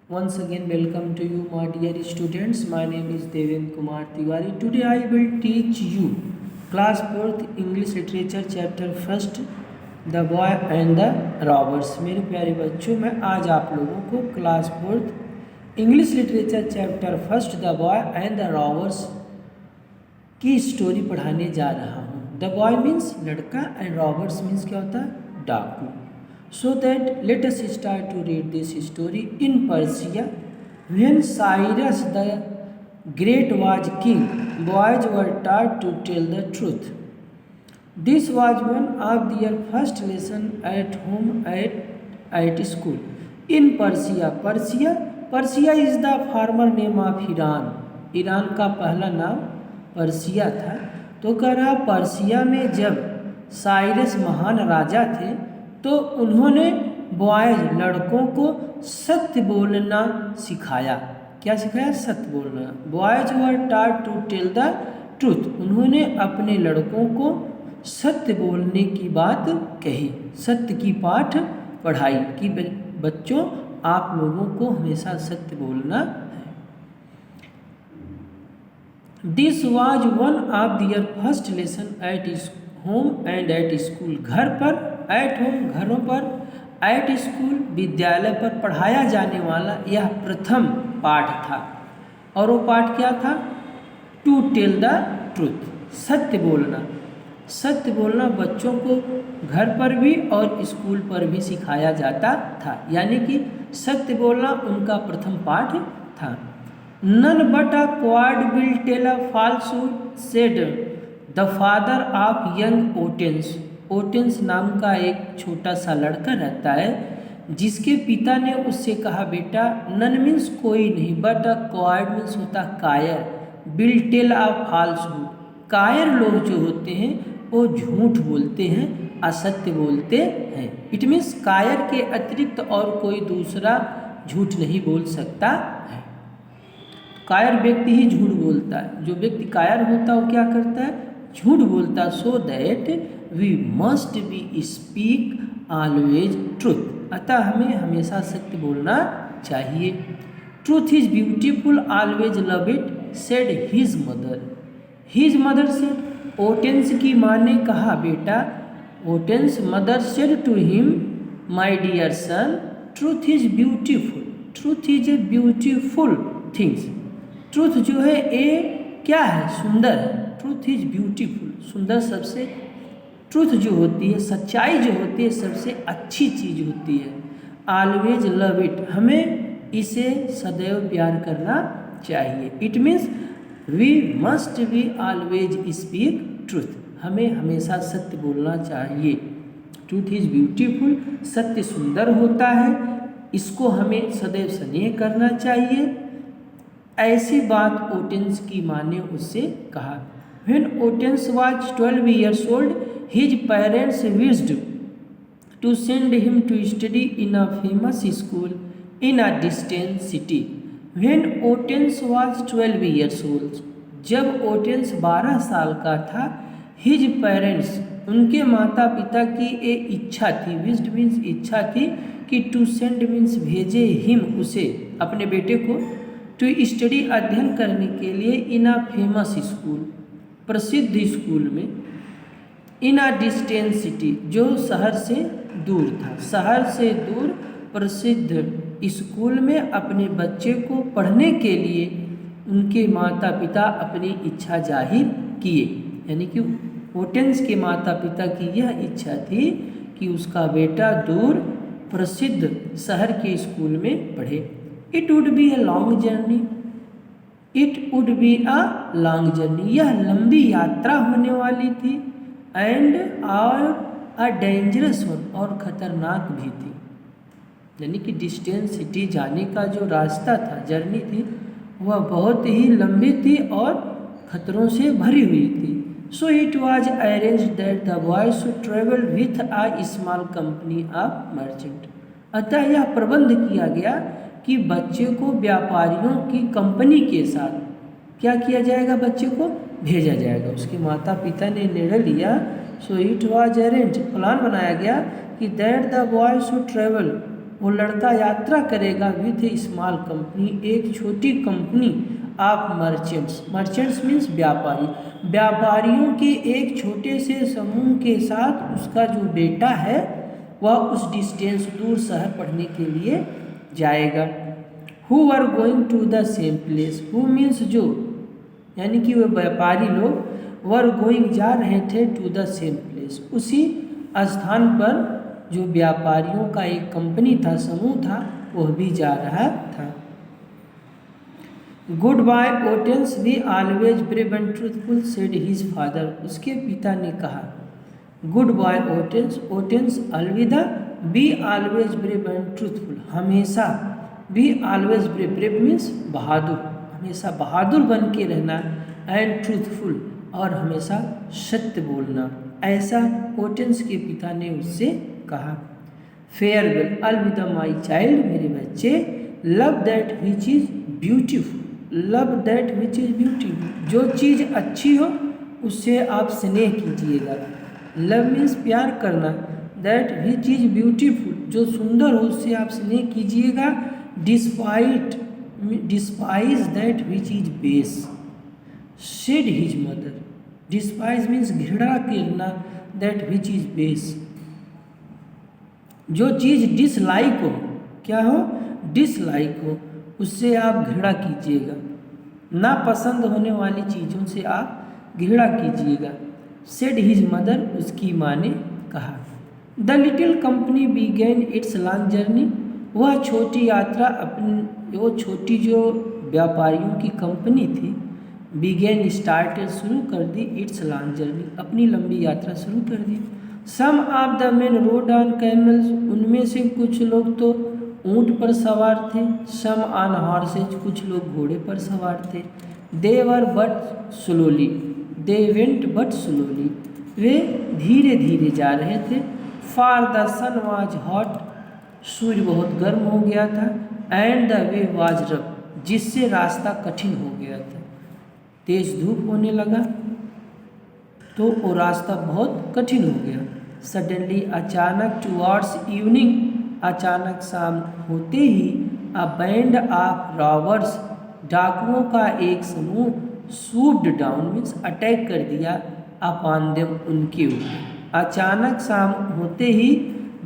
Once again, welcome to you, my dear students. My name is Devendra Kumar Tiwari. Today, I will teach you class 4th English Literature chapter 1st, The Boy and the Robbers. मेरे प्यारे बच्चों, मैं आज आप लोगों को class 4th English literature chapter 1st, the boy and the robbers की story पढ़ाने जा रहा हूँ. द बॉय मीन्स लड़का एंड रॉबर्स मीन्स क्या होता है, डाकू. So that let us start to read this story. In Persia, when Cyrus the Great was king, boys were taught to tell the truth. This was one of their first lesson at home at school. In Persia, Persia is the former name of Iran. Iran का पहला नाम Persia था. तो कह रहा Persia में जब Cyrus महान राजा थे तो उन्होंने बॉयज लड़कों को सत्य बोलना सिखाया. क्या सिखाया? सत्य बोलना. Boys were taught to tell the truth. उन्होंने अपने लड़कों को सत्य बोलने की बात कही, सत्य की पाठ पढ़ाई कि बच्चों आप लोगों को हमेशा सत्य बोलना है. This was one of their first lesson at home and at school. घर पर, एट होम घरों पर, एट स्कूल विद्यालय पर पढ़ाया जाने वाला यह प्रथम पाठ था. और वो पाठ क्या था? To tell the truth. सत्य बोलना. सत्य बोलना बच्चों को घर पर भी और स्कूल पर भी सिखाया जाता था. यानी कि सत्य बोलना उनका प्रथम पाठ था. None but a coward will tell a falsehood said the father of young Otanes. Otanes नाम का एक छोटा सा लड़का रहता है जिसके पिता ने उससे कहा, बेटा नन मीन्स कोई नहीं, बट अ क्वाड मीन्स होता कायर, विल टेल अ फॉल्सहुड. कायर लोग जो होते हैं वो झूठ बोलते हैं, असत्य बोलते हैं. इट मीन्स कायर के अतिरिक्त और कोई दूसरा झूठ नहीं बोल सकता है. कायर व्यक्ति ही झूठ बोलता है. जो व्यक्ति कायर होता है वो क्या करता है? झूठ बोलता. So that we must be speak always truth. अतः हमें हमेशा सत्य बोलना चाहिए. Truth is beautiful, always love it, said his mother. His mother से ओटेंस की माँ ने कहा, बेटा Otanes mother said to him, my dear son, truth is beautiful. Truth is a beautiful things. Truth जो है ये क्या है? सुंदर है. Truth is beautiful. सुंदर सबसे, ट्रूथ जो होती है, सच्चाई जो होती है सबसे अच्छी चीज़ होती है. Always love it. हमें इसे सदैव प्यार करना चाहिए. It means we must be always speak truth. हमें हमेशा सत्य बोलना चाहिए. Truth is beautiful. सत्य सुंदर होता है, इसको हमें सदैव स्नेह करना चाहिए. ऐसी बात ओटेंस की माँ ने उससे कहा. When Ottens was 12 years old, his parents wished to send him to study in a famous school in a distant city. When Ottens was 12 years old, जब ओटेंस 12 साल का था, his parents उनके माता पिता की एक इच्छा थी. wished means इच्छा थी कि to send means भेजे him उसे, अपने बेटे को, to study अध्ययन करने के लिए in a famous school प्रसिद्ध स्कूल में, इन अ डिस्टेंट सिटी जो शहर से दूर था. शहर से दूर प्रसिद्ध स्कूल में अपने बच्चे को पढ़ने के लिए उनके माता पिता अपनी इच्छा जाहिर किए. यानी कि ओटेंस के माता पिता की यह इच्छा थी कि उसका बेटा दूर प्रसिद्ध शहर के स्कूल में पढ़े. It would be a long journey. It would be a long journey. यह लंबी यात्रा होने वाली थी. एंड और अ डेंजरस वन, और ख़तरनाक भी थी. यानी कि डिस्टेंस सिटी जाने का जो रास्ता था, जर्नी थी, वह बहुत ही लंबी थी और खतरों से भरी हुई थी. So it was arrange that the boy should travel with a small company of merchant. अतः यह प्रबंध किया गया कि बच्चे को व्यापारियों की कंपनी के साथ क्या किया जाएगा? बच्चे को भेजा जाएगा. उसके माता पिता ने निर्णय लिया. So it was arrange, plan बनाया गया कि that the boy should travel वो लड़का यात्रा करेगा विथ ए स्मॉल कंपनी, एक छोटी company of merchants. Merchants means व्यापारी, व्यापारियों के एक छोटे से समूह के साथ उसका जो बेटा है वह उस डिस्टेंस दूर शहर पढ़ने के लिए जाएगा। Who are going to the same place, who means जो, यानी कि वह व्यापारी लोग वर गोइंग जा रहे थे टू द सेम प्लेस, उसी स्थान पर जो व्यापारियों का एक कंपनी था, समूह था, वह भी जा रहा था। Goodbye Otanes, be always brave and truthful said his father, उसके पिता ने कहा गुड बाय ओटेंस, ओटेंस अलविदा, be always brave and truthful, हमेशा, be always brave, brave means बहादुर, हमेशा बहादुर बन के रहना, एंड ट्रूथफुल और हमेशा सत्य बोलना, ऐसा ओटेंस के पिता ने उससे कहा। फेयरवेल, अलविदा माई चाइल्ड, मेरे बच्चे, love that which is beautiful, love that which is beautiful, जो चीज़ अच्छी हो उससे आप स्नेह कीजिएगा, लव मीन्स प्यार करना, दैट विच इज़ ब्यूटीफुल, जो सुंदर हो उससे आप स्नेह कीजिएगा, despise that which is base, said his mother, despise means घृणा करना, दैट विच इज बेस, जो चीज़ डिसलाइक हो, क्या हो, डिसलाइक हो, उससे आप घृणा कीजिएगा, ना पसंद होने वाली चीज़ों से आप घृणा कीजिएगा, सेड हिज मदर, उसकी माँ ने कहा। The little company began its long journey, वह छोटी यात्रा अपनी, वो छोटी जो व्यापारियों की कंपनी थी, बिगेन स्टार्टेड, शुरू कर दी, इट्स लॉन्ग जर्नी, अपनी लंबी यात्रा शुरू कर दी। Some of the men rode on camels, उनमें से कुछ लोग तो ऊँट पर सवार थे, सम ऑन हॉर्सेज, कुछ लोग घोड़े पर सवार थे, they were but slowly, they went but slowly, वे धीरे धीरे जा रहे थे, for the sun was hot, सूर्य बहुत गर्म हो गया था, and the way was rough, जिससे रास्ता कठिन हो गया था, तेज धूप होने लगा तो वो रास्ता बहुत कठिन हो गया। सडनली, अचानक, टुवार्ड्स इवनिंग, अचानक शाम होते ही, अ बैंड ऑफ रॉबर्स, डाकुओं का एक समूह, शूव्ड डाउन मीन्स अटैक कर दिया, अपॉन देम, उनके ऊपर, अचानक शाम होते ही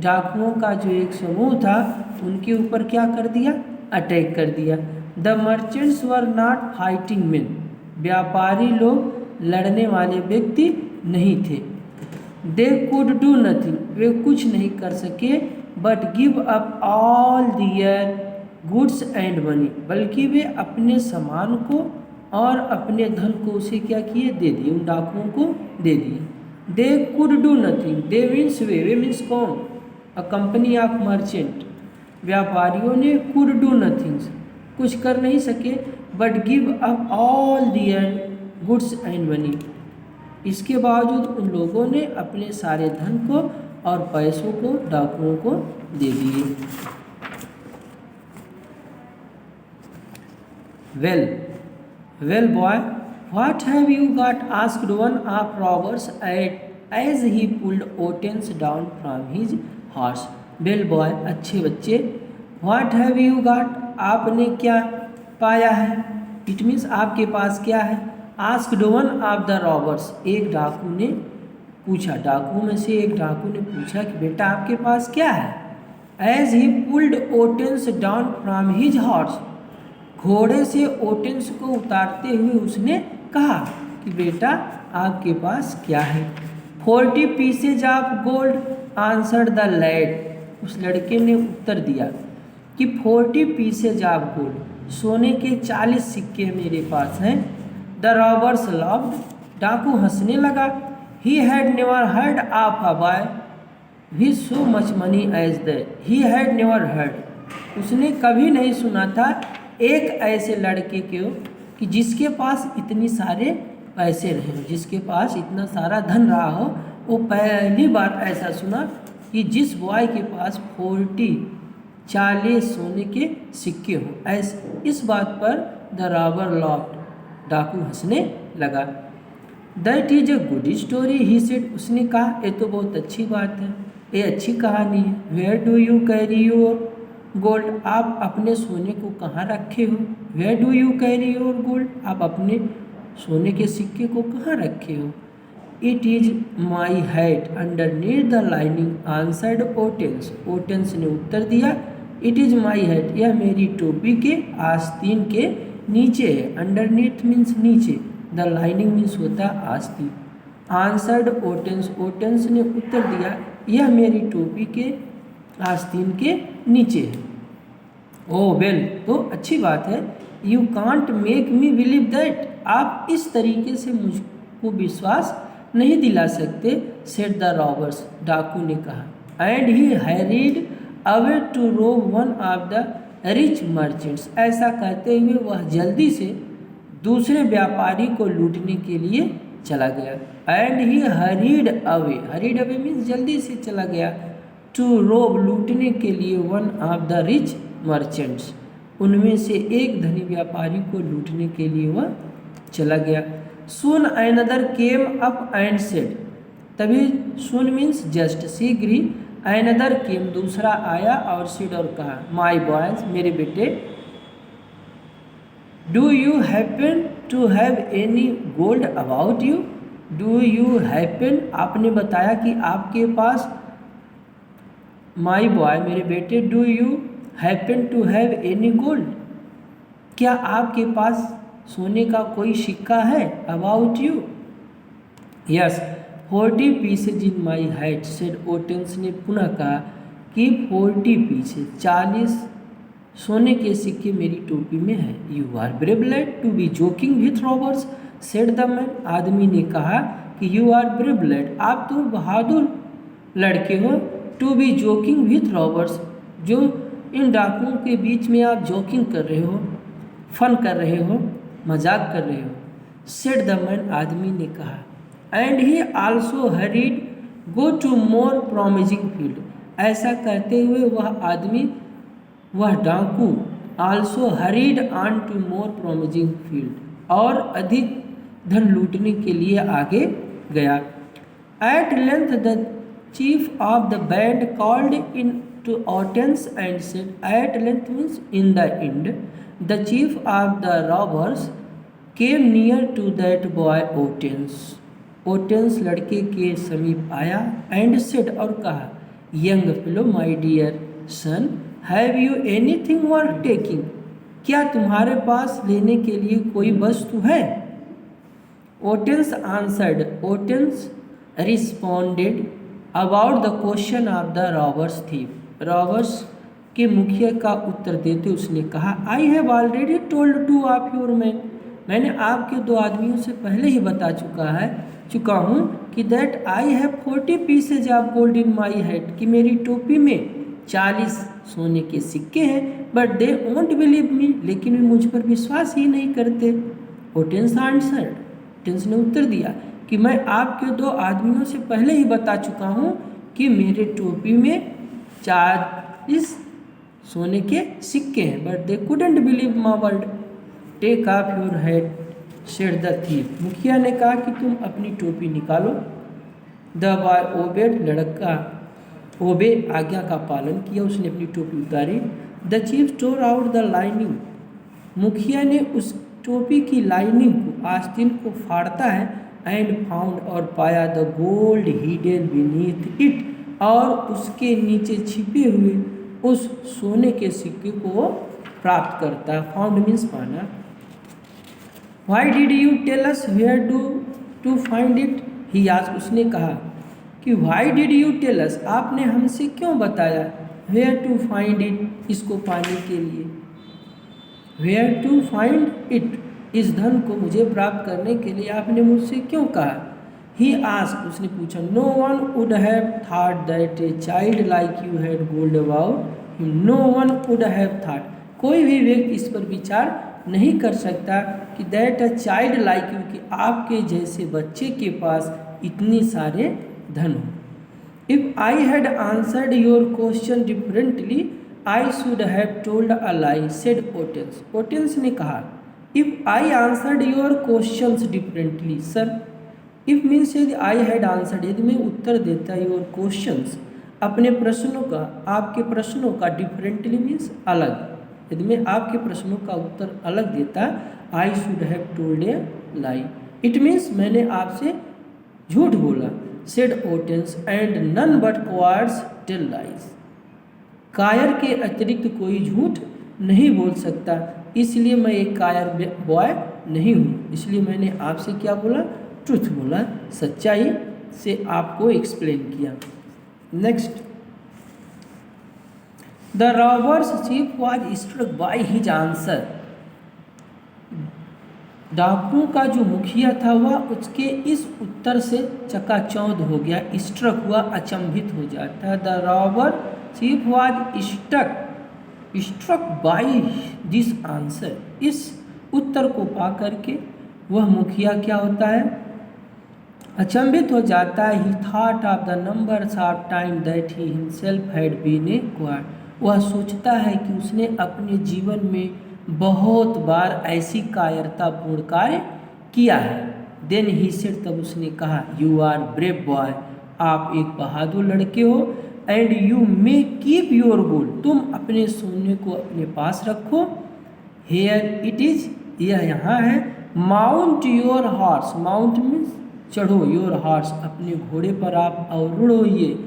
डाकुओं का जो एक समूह था उनके ऊपर क्या कर दिया, अटैक कर दिया। The merchants were not fighting man, व्यापारी लोग लड़ने वाले व्यक्ति नहीं थे। दे कुड डू नथिंग, वे कुछ नहीं कर सके, but give up all their goods and money, बल्कि वे अपने सामान को और अपने धन को उसे क्या किए, दे दिए, उन डाकुओं को दे दिए। दे could do nothing, they means way means कौन, अ कंपनी ऑफ मर्चेंट, व्यापारियों ने कुड डू नथिंग्स, कुछ कर नहीं सके, but give up all their goods and money, इसके बावजूद उन लोगों ने अपने सारे धन को और पैसों को डाकुओं को दे दिए। Well, well boy, what have you got, asked one of robbers as he pulled Otanes down from his horse. Well boy, अच्छे बच्चे, व्हाट हैव यू गॉट, आपने क्या पाया है, इट मीन्स आपके पास क्या है, asked one of the robbers, एक डाकू ने पूछा, डाकू में से एक डाकू ने पूछा कि बेटा आपके पास क्या है। As he pulled Otanes down from his horse, घोड़े से ओटेंस को उतारते हुए उसने कहा कि बेटा आपके पास क्या है। 40 pieces of gold, answered the lad, उस लड़के ने उत्तर दिया कि 40 पीसेज ऑफ गोल्ड, सोने के 40 सिक्के मेरे पास हैं। द रॉबर्स लव्ड, डाकू हंसने लगा। He had never heard of a boy with so much money as that, he had never heard, उसने कभी नहीं सुना था एक ऐसे लड़के को कि जिसके पास इतनी सारे पैसे रहे, जिसके पास इतना सारा धन रहा हो। वो पहली बार ऐसा सुना कि जिस बॉय के पास 40 सोने के सिक्के हों। ऐसे इस बात पर द रॉबर लॉफ्ड, डाकू हंसने लगा। That is a good story he said, उसने कहा ये तो बहुत अच्छी बात है, ये अच्छी कहानी है। Where do you carry your gold, आप अपने सोने को कहाँ रखे हो? Where do you carry your gold, आप अपने सोने के सिक्के को कहाँ रखे हो? It is my head underneath the lining, answered Otanes, Otanes ने उत्तर दिया इट इज माई हेड, यह मेरी टोपी के आस्तीन के नीचे है। अंडरनीथ मीन्स नीचे, द लाइनिंग मीन्स होता है आस्तीन। आंसर्ड ओटेंस, ओटेंस ने उत्तर दिया यह मेरी टोपी के आस्तीन के नीचे है। ओ वेल, तो अच्छी बात है। You can't make me believe that, आप इस तरीके से मुझको विश्वास नहीं दिला सकते। सेड द रॉबर्स, डाकू ने कहा। एंड ही हैरिड अवे टू रोब one of the rich merchants, ऐसा कहते हुए वह जल्दी से दूसरे व्यापारी को लूटने के लिए चला गया। And he hurried away means जल्दी से चला गया। टू रोब, लूटने के लिए, one of the rich merchants, उनमें से एक धनी व्यापारी को लूटने के लिए वह चला गया। Soon another came up and said, तभी सून मीन्स जस्ट, शीघ्र ही, अनदर केम दूसरा आया और सेड और कहा, माय बॉयज, मेरे बेटे, do you happen to have any gold about you, do you happen, आपने बताया कि आपके पास, माय बॉय, मेरे बेटे, do you happen to have any gold, क्या आपके पास सोने का कोई सिक्का है? About you, yes, 40 pieces in my head, said Otanes ने पुनः कहा कि 40 पीसेज, 40 सोने के सिक्के मेरी टोपी में है। You are brave lad to be joking with robbers, said the man, आदमी ने कहा कि यू आर ब्रेव लैड, आप तो बहादुर लड़के हो, to be joking with robbers, जो इन डाकुओं के बीच में आप जोकिंग कर रहे हो, फन कर रहे हो, मजाक कर रहे हो। सेड द मैन, आदमी ने कहा। And he also hurried go to more promising field, ऐसा कहते हुए वह आदमी, वह डाकू, also hurried on to more promising field, और अधिक धन लूटने के लिए आगे गया। At length the chief of the band called in to Otanes and said, at length means in the end, the chief of the robbers came near to that boy Otanes, Otanes लड़के के समीप आया, and said और कहा, young fellow, my dear son, have you anything worth taking, क्या तुम्हारे पास लेने के लिए कोई वस्तु है? Otanes answered, Otanes responded about the question of the robbers thief, robbers के मुखिया का उत्तर देते उसने कहा, I have already told two of your man, मैंने आपके 2 आदमियों से पहले ही बता चुका हूँ कि that I have 40 pieces of gold in my head, कि मेरी टोपी में 40 सोने के सिक्के हैं, but they won't believe me, लेकिन वे मुझ पर विश्वास ही नहीं करते। ओटेंस आंसर्ड, ओटेंस ने उत्तर दिया कि मैं आपके 2 आदमियों से पहले ही बता चुका हूँ कि मेरे टोपी में 40 सोने के सिक्के हैं, but they couldn't believe my word, take off your head, said the thief, मुखिया ने कहा कि तुम अपनी टोपी निकालो। द बॉय ओबेड, लड़का ओबे, आज्ञा का पालन किया, उसने अपनी टोपी उतारी। The chief tore out the lining, मुखिया ने उस टोपी की लाइनिंग को, आस्तीन को फाड़ता है, एंड फाउंड, और पाया, the gold hidden beneath it, और उसके नीचे छिपे हुए उस सोने के सिक्के को प्राप्त करता है। फाउंड मीन्स पाना। Why did you tell us where to find it, he आज, उसने कहा कि why did you tell us, आपने हमसे क्यों बताया, वेयर टू फाइंड इट, इसको पाने के लिए, वेयर टू फाइंड इट, इस धन को मुझे प्राप्त करने के लिए आपने मुझसे क्यों कहा। ही आस्क्ड, उसने पूछा, no one would have thought that a child like you had gold about him, no one would have thought, कोई भी व्यक्ति इस पर विचार नहीं कर सकता कि that a child like you, कि आपके जैसे बच्चे के पास इतने सारे धन हो। If I had answered your question differently I should have told a lie, said Otanes, Otanes ने कहा, if I answered your questions differently, sir, if means यदि आई हैड आंसर्ड, यदि मैं उत्तर देता योर क्वेश्चंस, अपने प्रश्नों का, आपके प्रश्नों का डिफरेंटली मीन्स अलग, यदि मैं आपके प्रश्नों का उत्तर अलग देता, I should have told a lie, it means मैंने आपसे झूठ बोला। Said Otanes and none but cowards tell lies, कायर के अतिरिक्त कोई झूठ नहीं बोल सकता, इसलिए मैं एक कायर बॉय नहीं हूँ, इसलिए मैंने आपसे क्या बोला, ट्रुथ बोला, सच्चाई से आपको एक्सप्लेन किया। Next, the robbers chief was struck by his answer, डाकुओं का जो मुखिया था वह उसके इस उत्तर से चकाचौंध हो गया, स्ट्रक हुआ, अचंभित हो जाता है। The robber chief was struck by this answer, इस उत्तर को पा करके वह मुखिया क्या होता है, अचंभित हो जाता है। He thought of the numbers of time that he himself had been a coward, वह सोचता है कि उसने अपने जीवन में बहुत बार ऐसी कायरतापूर्ण कार्य किया है। देन ही सेड, तब उसने कहा, यू आर ब्रेव बॉय, आप एक बहादुर लड़के हो, and you may keep your goal, तुम अपने सोने को अपने पास रखो। हेयर इट इज, यह यहाँ है। Mount your horse, mount means चढ़ो, योर हॉर्स अपने घोड़े पर आप आरूढ़ होइए,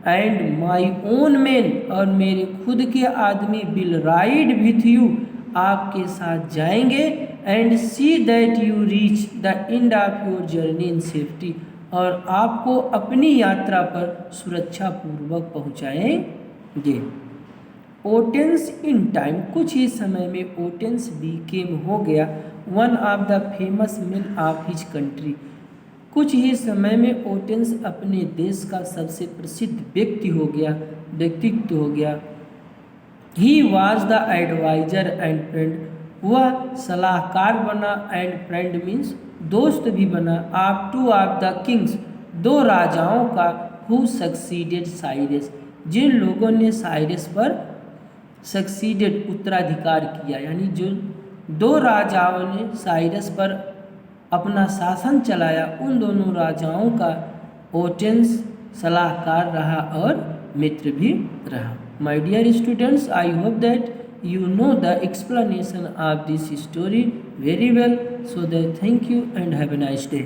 एंड माई ओन मैन, और मेरे खुद के आदमी विल राइड विथ यू, आपके साथ जाएंगे, and see that you reach the end of your journey in safety, और आपको अपनी यात्रा पर सुरक्षा पूर्वक पहुंचाएंगे। ओटेंस इन टाइम, कुछ ही समय में ओटेंस बीकेम हो गया one of the famous main of his country, कुछ ही समय में ओटेंस अपने देश का सबसे प्रसिद्ध व्यक्तित्व हो गया। He was the adviser and friend, वह सलाहकार बना, एंड फ्रेंड मीन्स दोस्त भी बना, of two of the kings, दो राजाओं का, हु सक्सीडेड साइरस, जिन लोगों ने साइरस पर सक्सीडेड उत्तराधिकार किया, यानी जो दो राजाओं ने साइरस पर अपना शासन चलाया, उन दोनों राजाओं का ओटेंस सलाहकार रहा और मित्र भी रहा। My dear students, I hope that you know the explanation of this story very well. So that thank you and have a nice day.